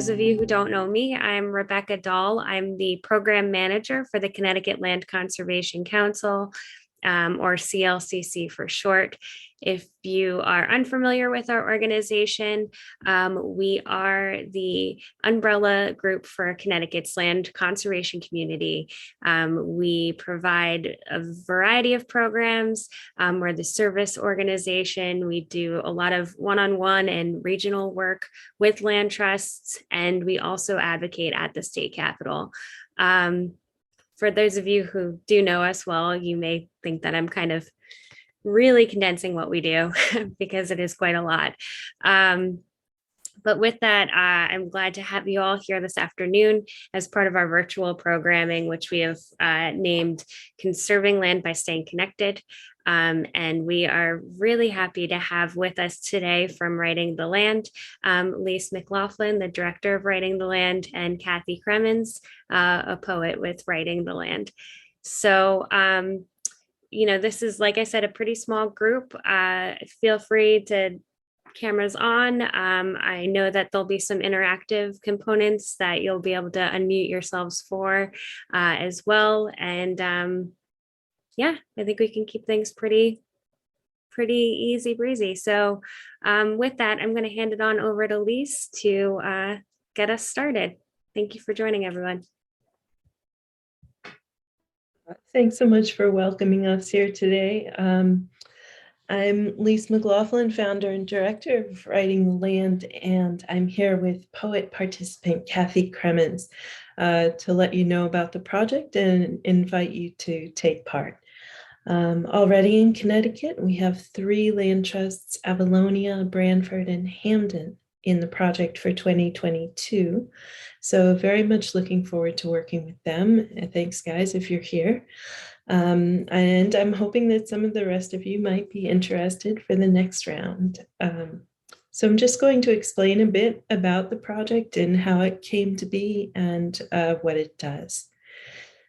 those of you who don't know me, I'm Rebecca Dahl. I'm the program manager for the Connecticut Land Conservation Council, or CLCC for short. If you are unfamiliar with our organization, we are the umbrella group for Connecticut's land conservation community. We provide a variety of programs. We're the service organization. We do a lot of one-on-one and regional work with land trusts, and we also advocate at the state capitol. For those of you who do know us well, you may think that I'm kind of really condensing what we do because it is quite a lot. But with that, I'm glad to have you all here this afternoon as part of our virtual programming, which we have named Conserving Land by Staying Connected. And we are really happy to have with us today from Writing the Land, Lis McLoughlin, the director of Writing the Land, and Kathy Kremins, a poet with Writing the Land. So, this is, like I said, a pretty small group. Feel free to cameras on. I know that there'll be some interactive components that you'll be able to unmute yourselves for as well. And yeah, I think we can keep things pretty easy breezy. So with that, I'm going to hand it on over to Lis to get us started. Thank you for joining, everyone. Thanks so much for welcoming us here today. I'm Lis McLoughlin, founder and director of Writing the Land, and I'm here with poet participant Kathy Kremins to let you know about the project and invite you to take part. Already in Connecticut, we have 3 land trusts, Avalonia, Branford, and Hamden, in the project for 2022. So very much looking forward to working with them. And thanks, guys, if you're here. And I'm hoping that some of the rest of you might be interested for the next round. So I'm just going to explain a bit about the project and how it came to be and what it does.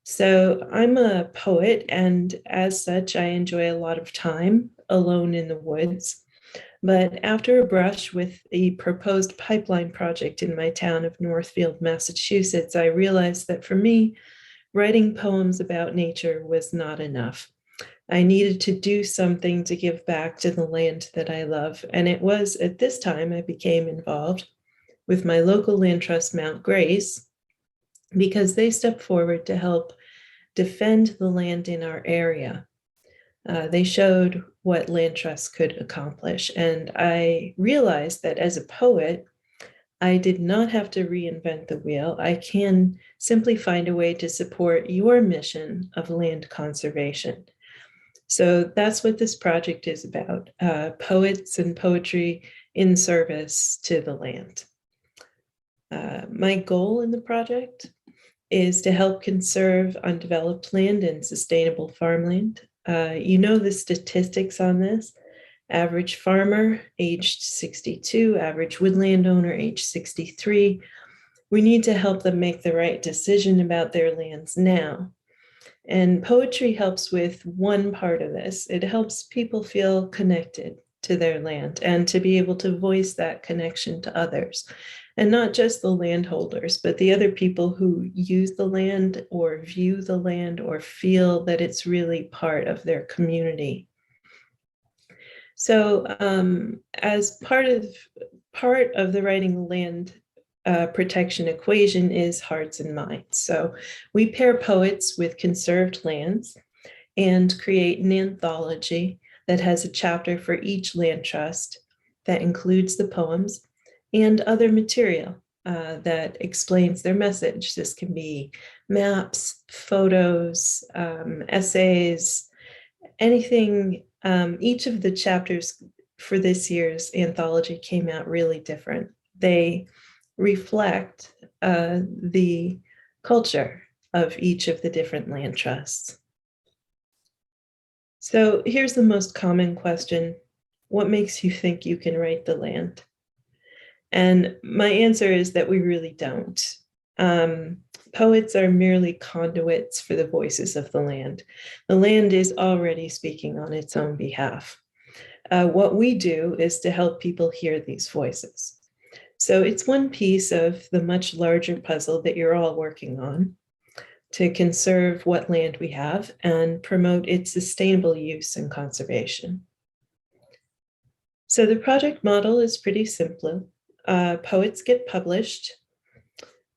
So I'm a poet, and as such, I enjoy a lot of time alone in the woods. But after a brush with the proposed pipeline project in my town of Northfield, Massachusetts, I realized that for me, writing poems about nature was not enough. I needed to do something to give back to the land that I love. And it was at this time I became involved with my local land trust, Mount Grace, because they stepped forward to help defend the land in our area. They showed what land trusts could accomplish. And I realized that as a poet, I did not have to reinvent the wheel. I can simply find a way to support your mission of land conservation. So that's what this project is about, poets and poetry in service to the land. My goal in the project is to help conserve undeveloped land and sustainable farmland. You know the statistics on this. Average farmer aged 62, average woodland owner aged 63. We need to help them make the right decision about their lands now. And poetry helps with one part of this. It helps people feel connected to their land and to be able to voice that connection to others. And not just the landholders, but the other people who use the land or view the land or feel that it's really part of their community. So as part of the Writing the Land protection equation is hearts and minds. So we pair poets with conserved lands and create an anthology that has a chapter for each land trust that includes the poems and other material that explains their message. This can be maps, photos, essays, anything. Each of the chapters for this year's anthology came out really different. They reflect the culture of each of the different land trusts. So here's the most common question. What makes you think you can write the land? And my answer is that we really don't. Poets are merely conduits for the voices of the land. The land is already speaking on its own behalf. What we do is to help people hear these voices. So it's one piece of the much larger puzzle that you're all working on to conserve what land we have and promote its sustainable use and conservation. So the project model is pretty simple. Poets get published,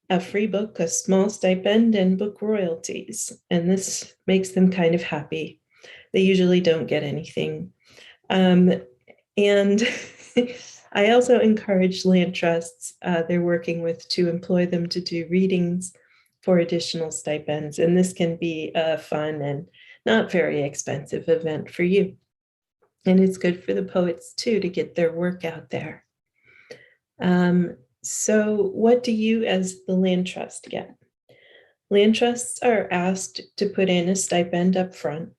a free book, a small stipend, and book royalties. And this makes them kind of happy. They usually don't get anything. And I also encourage land trusts they're working with to employ them to do readings for additional stipends. And this can be a fun and not very expensive event for you. And it's good for the poets too to get their work out there. So what do you as the land trust get? Land trusts are asked to put in a stipend up front.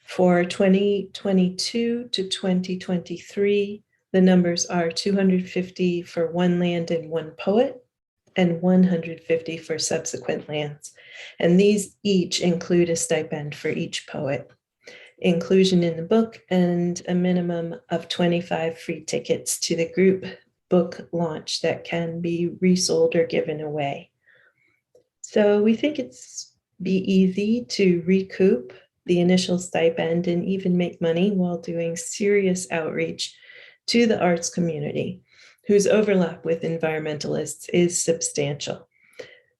For 2022 to 2023, the numbers are 250 for one land and one poet, and 150 for subsequent lands. And these each include a stipend for each poet, inclusion in the book, and a minimum of 25 free tickets to the group book launch that can be resold or given away. So we think it's be easy to recoup the initial stipend and even make money while doing serious outreach to the arts community, whose overlap with environmentalists is substantial.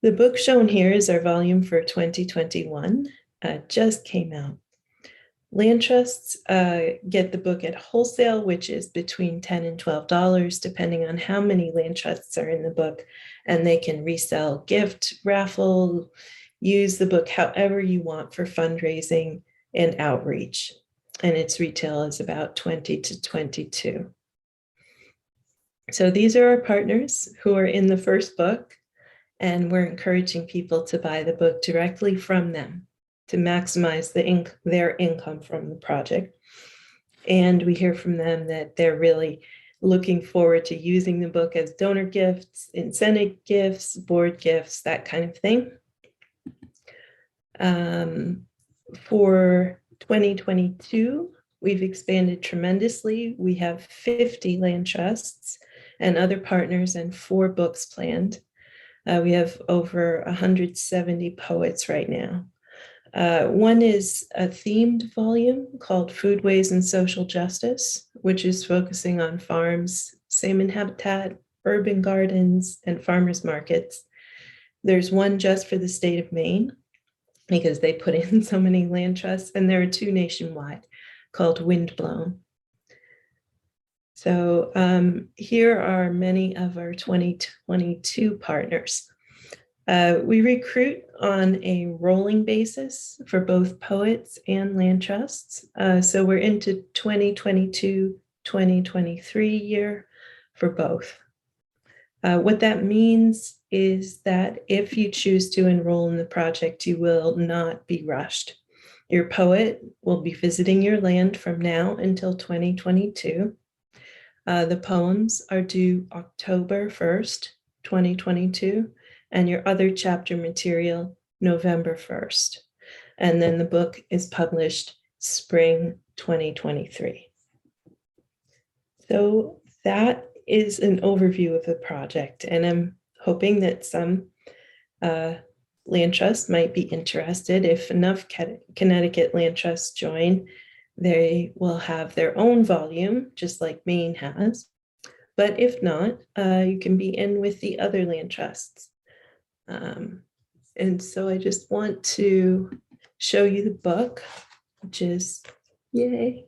The book shown here is our volume for 2021, just came out. Land trusts get the book at wholesale, which is between $10 and $12, depending on how many land trusts are in the book, and they can resell, gift, raffle, use the book however you want for fundraising and outreach. And its retail is about 20 to 22. So these are our partners who are in the first book, and we're encouraging people to buy the book directly from them to maximize their income from the project. And we hear from them that they're really looking forward to using the book as donor gifts, incentive gifts, board gifts, that kind of thing. For 2022, we've expanded tremendously. We have 50 land trusts and other partners and 4 books planned. We have over 170 poets right now. One is a themed volume called Foodways and Social Justice, which is focusing on farms, salmon habitat, urban gardens, and farmers markets. There's one just for the state of Maine because they put in so many land trusts, and there are 2 nationwide called Windblown. So here are many of our 2022 partners. We recruit on a rolling basis for both poets and land trusts. So we're into 2022, 2023 year for both. What that means is that if you choose to enroll in the project, you will not be rushed. Your poet will be visiting your land from now until 2022. The poems are due October 1st, 2022, and your other chapter material November 1st. And then the book is published spring 2023. So that is an overview of the project, and I'm hoping that some land trusts might be interested. If enough Connecticut land trusts join, they will have their own volume, just like Maine has. But if not, you can be in with the other land trusts. And so I just want to show you the book, which is, yay.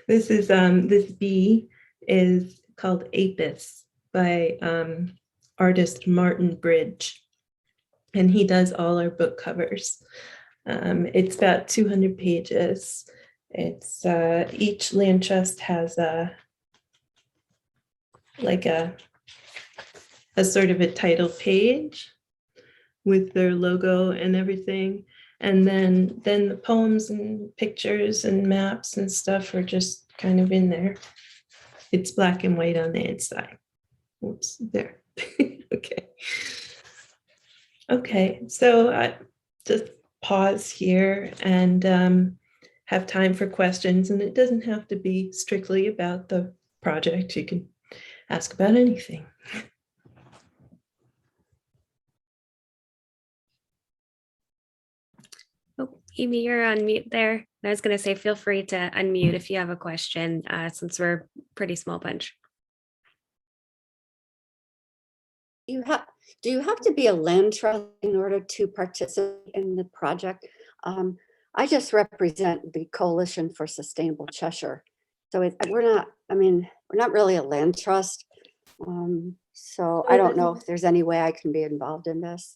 This is, this bee is called Apis by artist Martin Bridge. And he does all our book covers. It's about 200 pages. It's each land trust has a sort of a title page with their logo and everything. And then the poems and pictures and maps and stuff are just kind of in there. It's black and white on the inside. Oops, there. Okay. Okay, so I just pause here and have time for questions. And it doesn't have to be strictly about the project. You can ask about anything. Amy, you're on mute there. I was going to say, feel free to unmute if you have a question, since we're a pretty small bunch. Do you have to be a land trust in order to participate in the project? I just represent the Coalition for Sustainable Cheshire. So we're not really a land trust. So I don't know if there's any way I can be involved in this.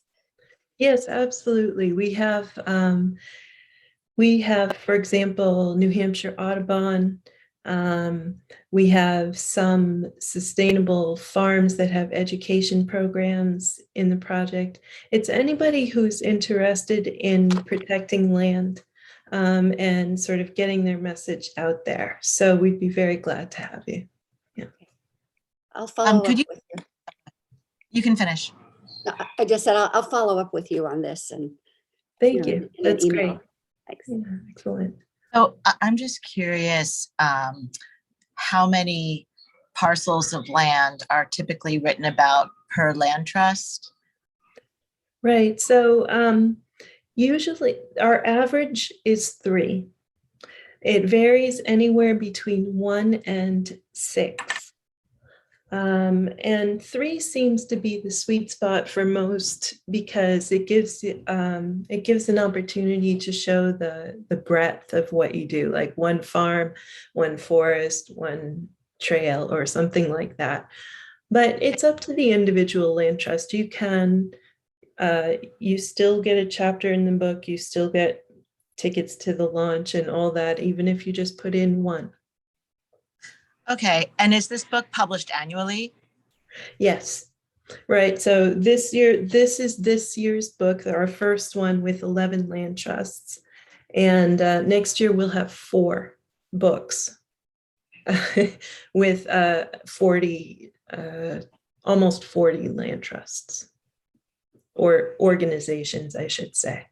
Yes, absolutely. We have, for example, New Hampshire Audubon. We have some sustainable farms that have education programs in the project. It's anybody who's interested in protecting land and sort of getting their message out there. So we'd be very glad to have you. Yeah. I'll follow up with you. You can finish. No, I just said I'll follow up with you on this, and thank you. That's great. Thanks. Yeah, excellent. So I'm just curious, how many parcels of land are typically written about per land trust? Right. So usually our average is 3. It varies anywhere between 1 and 6. And 3 seems to be the sweet spot for most because it gives an opportunity to show the breadth of what you do, like 1 farm, 1 forest, 1 trail, or something like that. But it's up to the individual land trust. You can, you still get a chapter in the book, you still get tickets to the launch and all that, even if you just put in 1. Okay, and is this book published annually? Yes, right. So this is this year's book, our first one with 11 land trusts. And next year we'll have 4 books with 40, almost 40 land trusts, or organizations, I should say.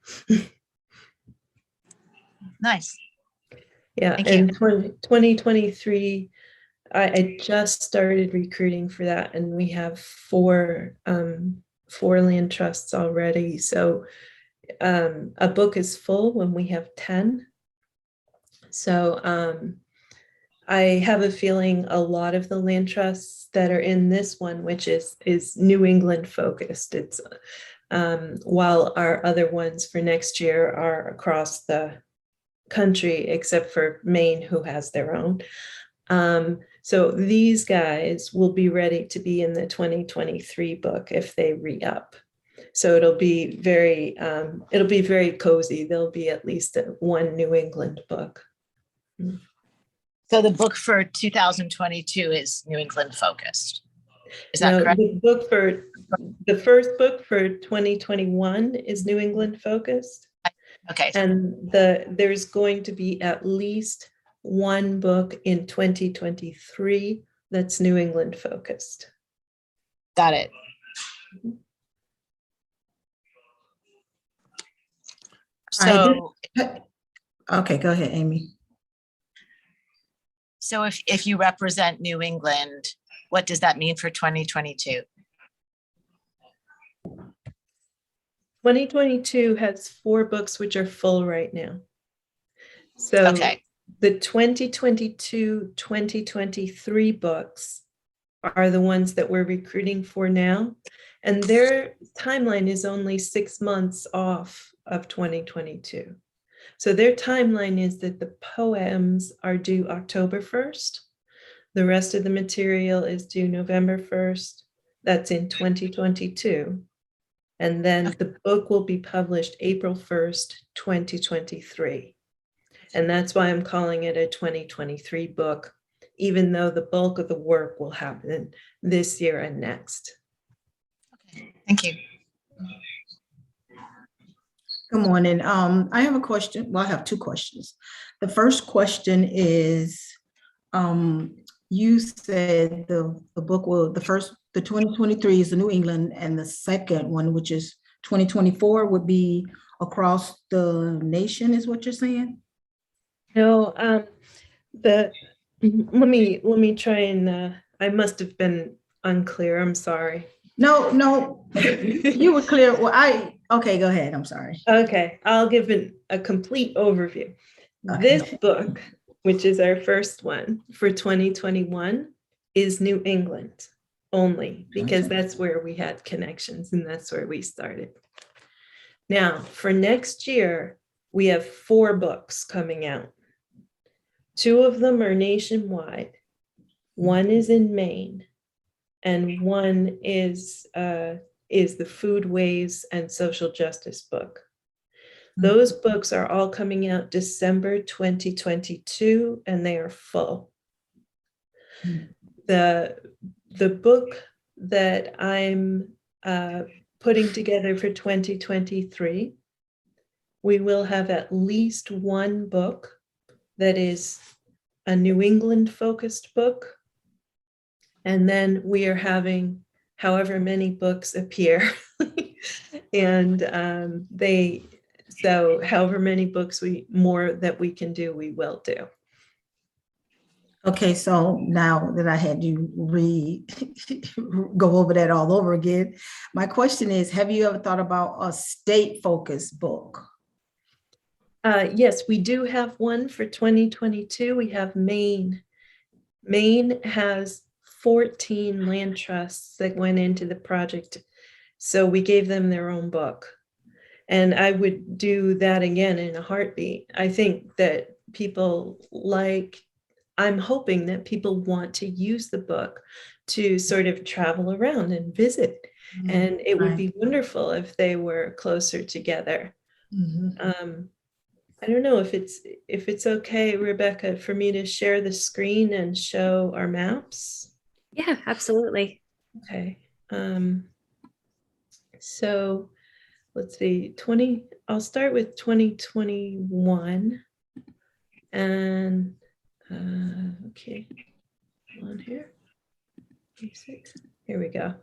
Nice. Yeah, Thank and you. 2023, I just started recruiting for that, and we have 4 land trusts already. So a book is full when we have 10. So I have a feeling a lot of the land trusts that are in this one, which is New England focused. It's while our other ones for next year are across the country, except for Maine, who has their own. So these guys will be ready to be in the 2023 book if they re-up. So it'll be very cozy. There'll be at least 1 New England book. So the book for 2022 is New England focused. Is that correct? The first book for 2021 is New England focused. Okay. And there's going to be at least 1 book in 2023 that's New England focused. Got it. So, okay, go ahead, Amy. So if you represent New England, what does that mean for 2022? 2022 has 4 books which are full right now. So Okay. The 2022-2023 books are the ones that we're recruiting for now. And their timeline is only 6 months off of 2022. So their timeline is that the poems are due October 1st. The rest of the material is due November 1st. That's in 2022. And then the book will be published April 1st, 2023. And that's why I'm calling it a 2023 book, even though the bulk of the work will happen this year and next. Okay, thank you. Good morning. I have a question. Well, I have 2 questions. The first question is, you said the book will, the 2023 is the New England, and the second one, which is 2024, would be across the nation, is what you're saying? No, let me try and I must have been unclear. I'm sorry. No, you were clear. Well, okay, go ahead. I'm sorry. Okay, I'll give a complete overview. Okay. This book, which is our first one for 2021, is New England only, because that's where we had connections and that's where we started. Now, for next year, we have 4 books coming out. 2 of them are nationwide. One is in Maine, and one is the Foodways and Social Justice book. Those books are all coming out December 2022, and they are full. The book that I'm putting together for 2023, we will have at least one book that is a New England focused book. And then we are having however many books appear. And so however many books more that we can do, we will do. Okay, so now that I had you go over that all over again, my question is, have you ever thought about a state-focused book? Yes, we do have one for 2022. We have Maine. Maine has 14 land trusts that went into the project. So we gave them their own book. And I would do that again in a heartbeat. I think that I'm hoping that people want to use the book to sort of travel around and visit. And it would be wonderful if they were closer together. I don't know if it's okay, Rebecca, for me to share the screen and show our maps. Yeah, absolutely. Okay. So let's see, I'll start with 2021. And okay, on here. 26. Here we go.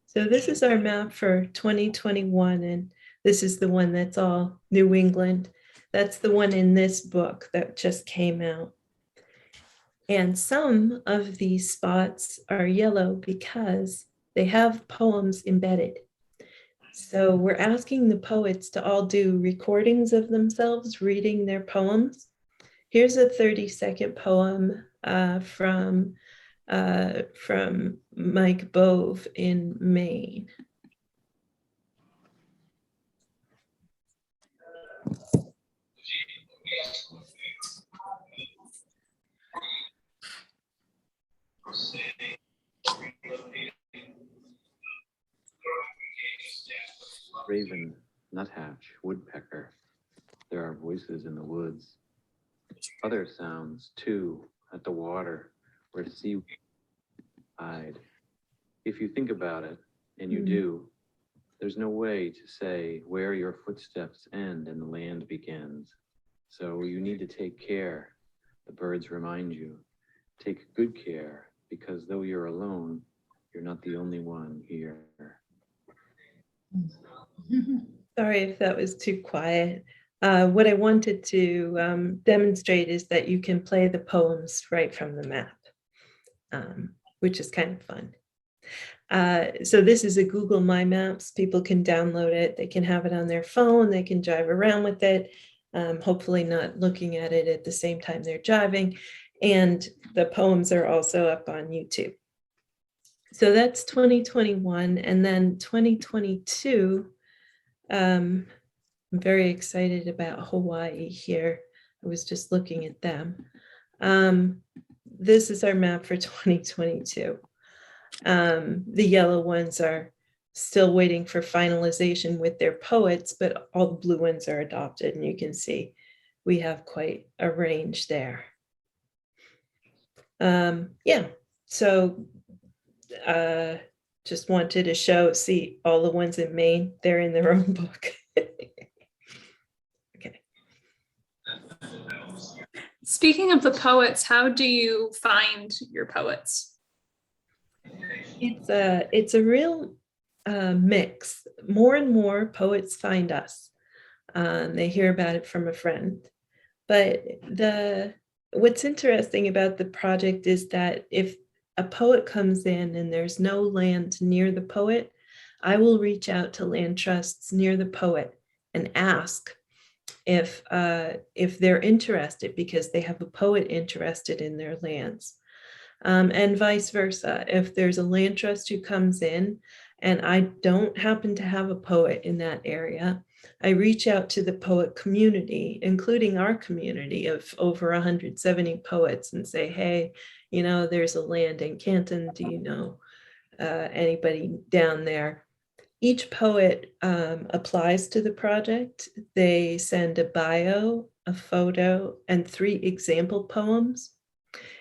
So this is our map for 2021, and this is the one that's all New England. That's the one in this book that just came out. And some of these spots are yellow because they have poems embedded. So we're asking the poets to all do recordings of themselves reading their poems. Here's a 30-second poem from Mike Bove in Maine. Raven, nuthatch, woodpecker, there are voices in the woods. Other sounds, too, at the water, where sea hide. If you think about it, and you do, there's no way to say where your footsteps end and the land begins. So you need to take care. The birds remind you. Take good care, because though you're alone, you're not the only one here. Sorry if that was too quiet. What I wanted to demonstrate is that you can play the poems right from the map, which is kind of fun. So this is a Google My Maps. People can download it. They can have it on their phone. They can drive around with it, hopefully not looking at it at the same time they're driving. And the poems are also up on YouTube. So that's 2021. And then 2022, I'm very excited about Hawaii here. I was just looking at them. This is our map for 2022. The yellow ones are still waiting for finalization with their poets, but all the blue ones are adopted, and you can see we have quite a range there. Yeah, so just wanted to see all the ones in Maine, they're in their own book. Okay. Speaking of the poets, how do you find your poets? It's a real mix. More and more poets find us. They hear about it from a friend. But what's interesting about the project is that if a poet comes in and there's no land near the poet, I will reach out to land trusts near the poet and ask if they're interested because they have a poet interested in their lands. And vice versa. If there's a land trust who comes in and I don't happen to have a poet in that area, I reach out to the poet community, including our community of over 170 poets, and say, hey, you know, there's a land in Canton. Do you know anybody down there? Each poet applies to the project. They send a bio, a photo, and 3 example poems.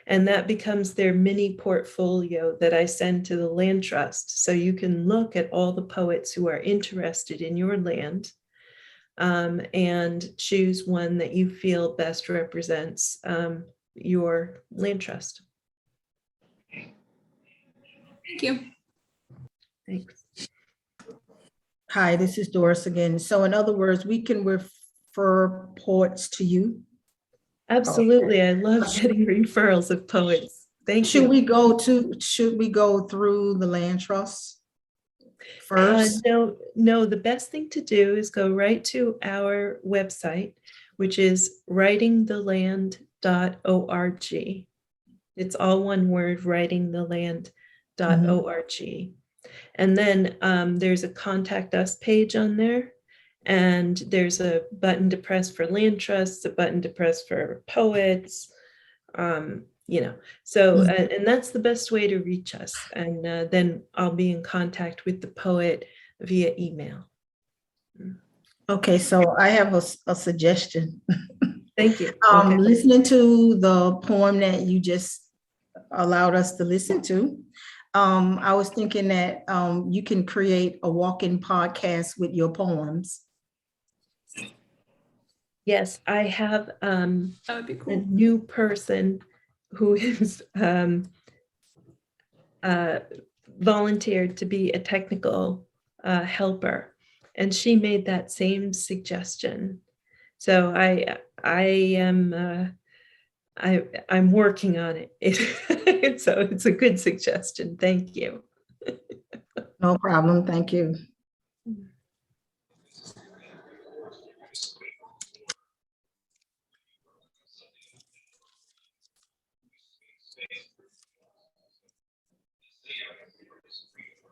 And that becomes their mini portfolio that I send to the land trust. So you can look at all the poets who are interested in your land and choose one that you feel best represents your land trust. Thank you. Thanks. Hi, this is Doris again. So in other words, we can refer poets to you? Absolutely. I love getting referrals of poets. Thank you. Should we go through the land trust first? No, the best thing to do is go right to our website, which is writingtheland.org. It's all one word, writingtheland.org. And then there's a contact us page on there. And there's a button to press for land trusts, a button to press for poets, you know, so, and that's the best way to reach us. And then I'll be in contact with the poet via email. Okay, so I have a suggestion. Thank you. Okay. Listening to the poem that you just allowed us to listen to, I was thinking that you can create a walk-in podcast with your poems. Yes, I have That would be a cool. new person who is volunteered to be a technical helper, and she made that same suggestion. So I'm working on it. So it's a good suggestion. Thank you. No problem. Thank you.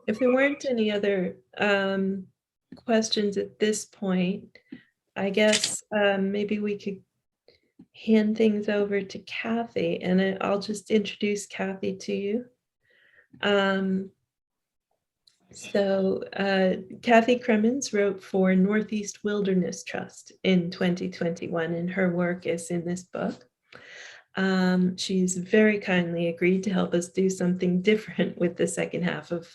If there weren't any other questions at this point, I guess maybe we could hand things over to Kathy, and I'll just introduce Kathy to you. Kathy Kremins wrote for Northeast Wilderness Trust in 2021, and her work is in this book. She's very kindly agreed to help us do something different with the second half of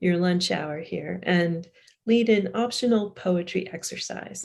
your lunch hour here and lead an optional poetry exercise.